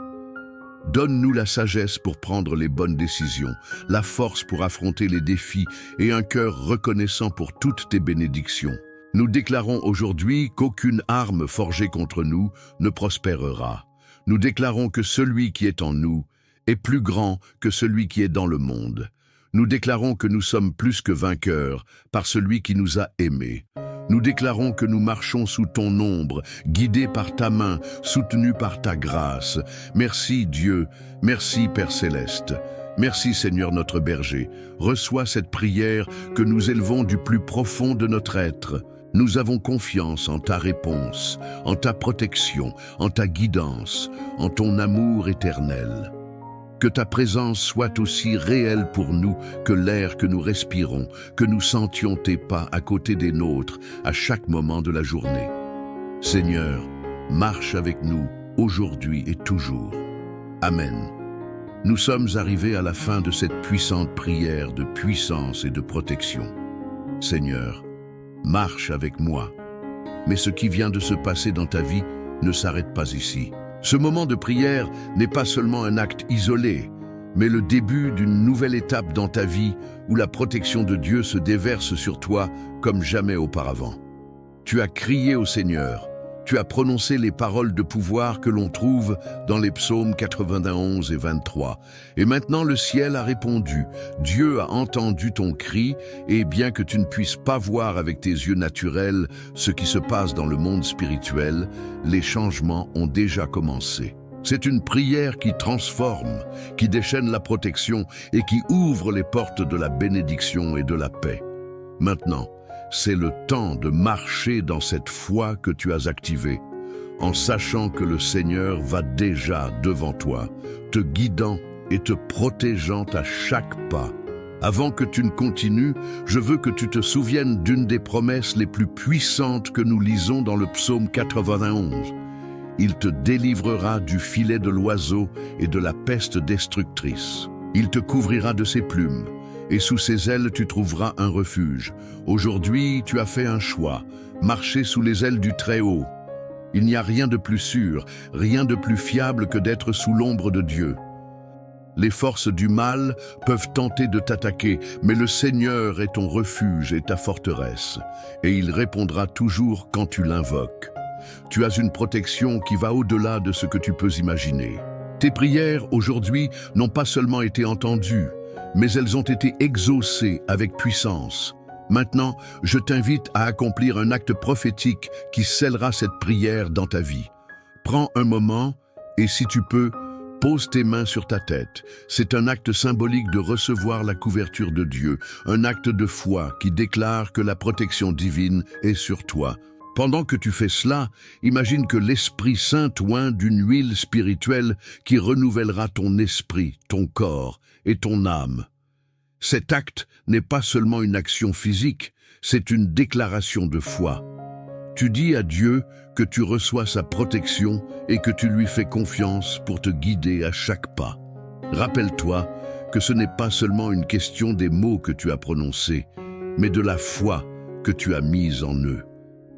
Donne-nous la sagesse pour prendre les bonnes décisions, la force pour affronter les défis et un cœur reconnaissant pour toutes tes bénédictions. Nous déclarons aujourd'hui qu'aucune arme forgée contre nous ne prospérera. Nous déclarons que celui qui est en nous est plus grand que celui qui est dans le monde. Nous déclarons que nous sommes plus que vainqueurs par celui qui nous a aimés. Nous déclarons que nous marchons sous ton ombre, guidés par ta main, soutenus par ta grâce. Merci Dieu, merci Père Céleste. Merci Seigneur notre berger. Reçois cette prière que nous élevons du plus profond de notre être. Nous avons confiance en ta réponse, en ta protection, en ta guidance, en ton amour éternel. Que ta présence soit aussi réelle pour nous que l'air que nous respirons, que nous sentions tes pas à côté des nôtres à chaque moment de la journée. Seigneur, marche avec nous aujourd'hui et toujours. Amen. Nous sommes arrivés à la fin de cette puissante prière de puissance et de protection. Seigneur, marche avec moi. Mais ce qui vient de se passer dans ta vie ne s'arrête pas ici. Ce moment de prière n'est pas seulement un acte isolé, mais le début d'une nouvelle étape dans ta vie où la protection de Dieu se déverse sur toi comme jamais auparavant. Tu as crié au Seigneur, tu as prononcé les paroles de pouvoir que l'on trouve dans les psaumes 91 et 23. Et maintenant le ciel a répondu, Dieu a entendu ton cri, et bien que tu ne puisses pas voir avec tes yeux naturels ce qui se passe dans le monde spirituel, les changements ont déjà commencé. C'est une prière qui transforme, qui déchaîne la protection et qui ouvre les portes de la bénédiction et de la paix. Maintenant, c'est le temps de marcher dans cette foi que tu as activée, en sachant que le Seigneur va déjà devant toi, te guidant et te protégeant à chaque pas. Avant que tu ne continues, je veux que tu te souviennes d'une des promesses les plus puissantes que nous lisons dans le psaume 91. Il te délivrera du filet de l'oiseau et de la peste destructrice. Il te couvrira de ses plumes, et sous ses ailes tu trouveras un refuge. Aujourd'hui, tu as fait un choix, marcher sous les ailes du Très-Haut. Il n'y a rien de plus sûr, rien de plus fiable que d'être sous l'ombre de Dieu. Les forces du mal peuvent tenter de t'attaquer, mais le Seigneur est ton refuge et ta forteresse, et il répondra toujours quand tu l'invoques. Tu as une protection qui va au-delà de ce que tu peux imaginer. Tes prières aujourd'hui n'ont pas seulement été entendues, mais elles ont été exaucées avec puissance. Maintenant, je t'invite à accomplir un acte prophétique qui scellera cette prière dans ta vie. Prends un moment et si tu peux, pose tes mains sur ta tête. C'est un acte symbolique de recevoir la couverture de Dieu, un acte de foi qui déclare que la protection divine est sur toi. Pendant que tu fais cela, imagine que l'Esprit Saint oint d'une huile spirituelle qui renouvellera ton esprit, ton corps et ton âme. Cet acte n'est pas seulement une action physique, c'est une déclaration de foi. Tu dis à Dieu que tu reçois sa protection et que tu lui fais confiance pour te guider à chaque pas. Rappelle-toi que ce n'est pas seulement une question des mots que tu as prononcés, mais de la foi que tu as mise en eux.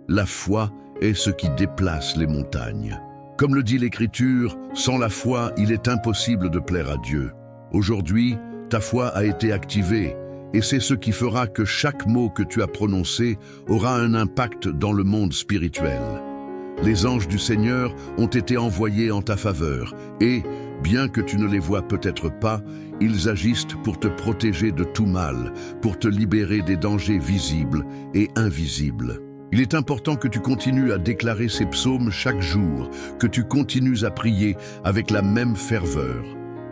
La foi est ce qui déplace les montagnes. Comme le dit l'Écriture, sans la foi, il est impossible de plaire à Dieu. Aujourd'hui, ta foi a été activée et c'est ce qui fera que chaque mot que tu as prononcé aura un impact dans le monde spirituel. Les anges du Seigneur ont été envoyés en ta faveur et, bien que tu ne les vois peut-être pas, ils agissent pour te protéger de tout mal, pour te libérer des dangers visibles et invisibles. Il est important que tu continues à déclarer ces psaumes chaque jour, que tu continues à prier avec la même ferveur.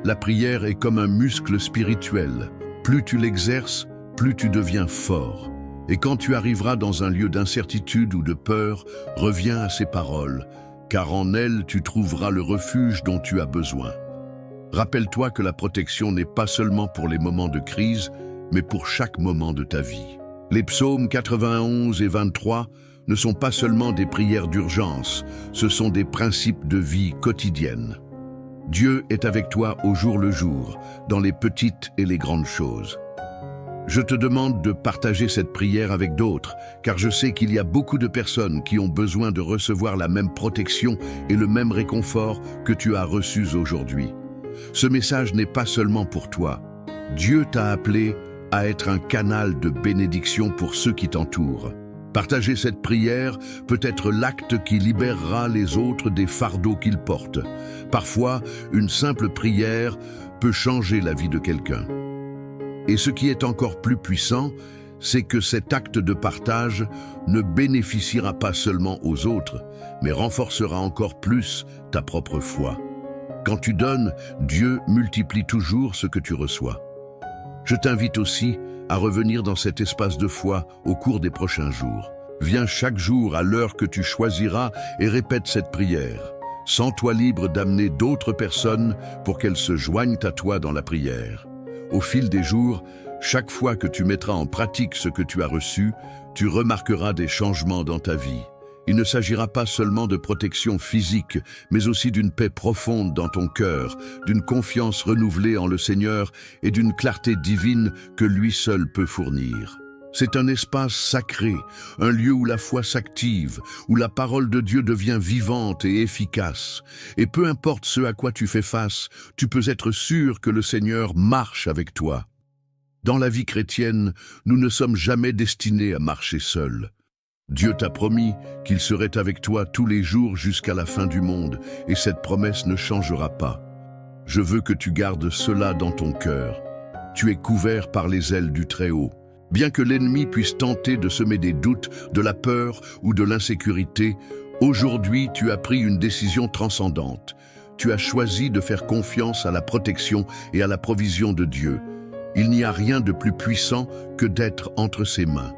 La prière est comme un muscle spirituel. Plus tu l'exerces, plus tu deviens fort. Et quand tu arriveras dans un lieu d'incertitude ou de peur, reviens à ces paroles, car en elles tu trouveras le refuge dont tu as besoin. Rappelle-toi que la protection n'est pas seulement pour les moments de crise, mais pour chaque moment de ta vie. Les psaumes 91 et 23 ne sont pas seulement des prières d'urgence, ce sont des principes de vie quotidienne. Dieu est avec toi au jour le jour, dans les petites et les grandes choses. Je te demande de partager cette prière avec d'autres, car je sais qu'il y a beaucoup de personnes qui ont besoin de recevoir la même protection et le même réconfort que tu as reçus aujourd'hui. Ce message n'est pas seulement pour toi. Dieu t'a appelé à être un canal de bénédiction pour ceux qui t'entourent. Partager cette prière peut être l'acte qui libérera les autres des fardeaux qu'ils portent. Parfois, une simple prière peut changer la vie de quelqu'un. Et ce qui est encore plus puissant, c'est que cet acte de partage ne bénéficiera pas seulement aux autres, mais renforcera encore plus ta propre foi. Quand tu donnes, Dieu multiplie toujours ce que tu reçois. Je t'invite aussi à revenir dans cet espace de foi au cours des prochains jours. Viens chaque jour à l'heure que tu choisiras et répète cette prière. Sens-toi libre d'amener d'autres personnes pour qu'elles se joignent à toi dans la prière. Au fil des jours, chaque fois que tu mettras en pratique ce que tu as reçu, tu remarqueras des changements dans ta vie. Il ne s'agira pas seulement de protection physique, mais aussi d'une paix profonde dans ton cœur, d'une confiance renouvelée en le Seigneur et d'une clarté divine que lui seul peut fournir. C'est un espace sacré, un lieu où la foi s'active, où la parole de Dieu devient vivante et efficace. Et peu importe ce à quoi tu fais face, tu peux être sûr que le Seigneur marche avec toi. Dans la vie chrétienne, nous ne sommes jamais destinés à marcher seuls. Dieu t'a promis qu'il serait avec toi tous les jours jusqu'à la fin du monde, et cette promesse ne changera pas. Je veux que tu gardes cela dans ton cœur. Tu es couvert par les ailes du Très-Haut. Bien que l'ennemi puisse tenter de semer des doutes, de la peur ou de l'insécurité, aujourd'hui tu as pris une décision transcendante. Tu as choisi de faire confiance à la protection et à la provision de Dieu. Il n'y a rien de plus puissant que d'être entre ses mains.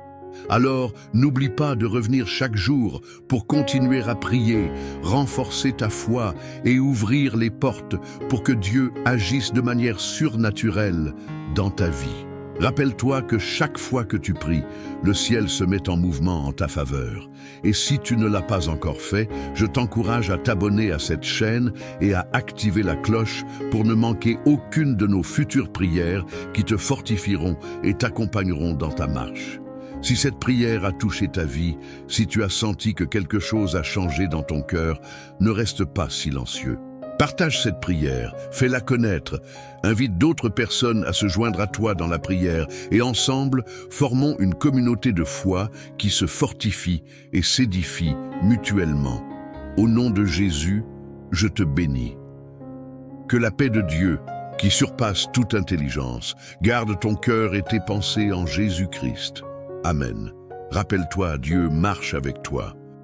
Alors, n'oublie pas de revenir chaque jour pour continuer à prier, renforcer ta foi et ouvrir les portes pour que Dieu agisse de manière surnaturelle dans ta vie. Rappelle-toi que chaque fois que tu pries, le ciel se met en mouvement en ta faveur. Et si tu ne l'as pas encore fait, je t'encourage à t'abonner à cette chaîne et à activer la cloche pour ne manquer aucune de nos futures prières qui te fortifieront et t'accompagneront dans ta marche. Si cette prière a touché ta vie, si tu as senti que quelque chose a changé dans ton cœur, ne reste pas silencieux. Partage cette prière, fais-la connaître, invite d'autres personnes à se joindre à toi dans la prière et ensemble, formons une communauté de foi qui se fortifie et s'édifie mutuellement. Au nom de Jésus, je te bénis. Que la paix de Dieu, qui surpasse toute intelligence, garde ton cœur et tes pensées en Jésus-Christ. Amen. Rappelle-toi, Dieu marche avec toi.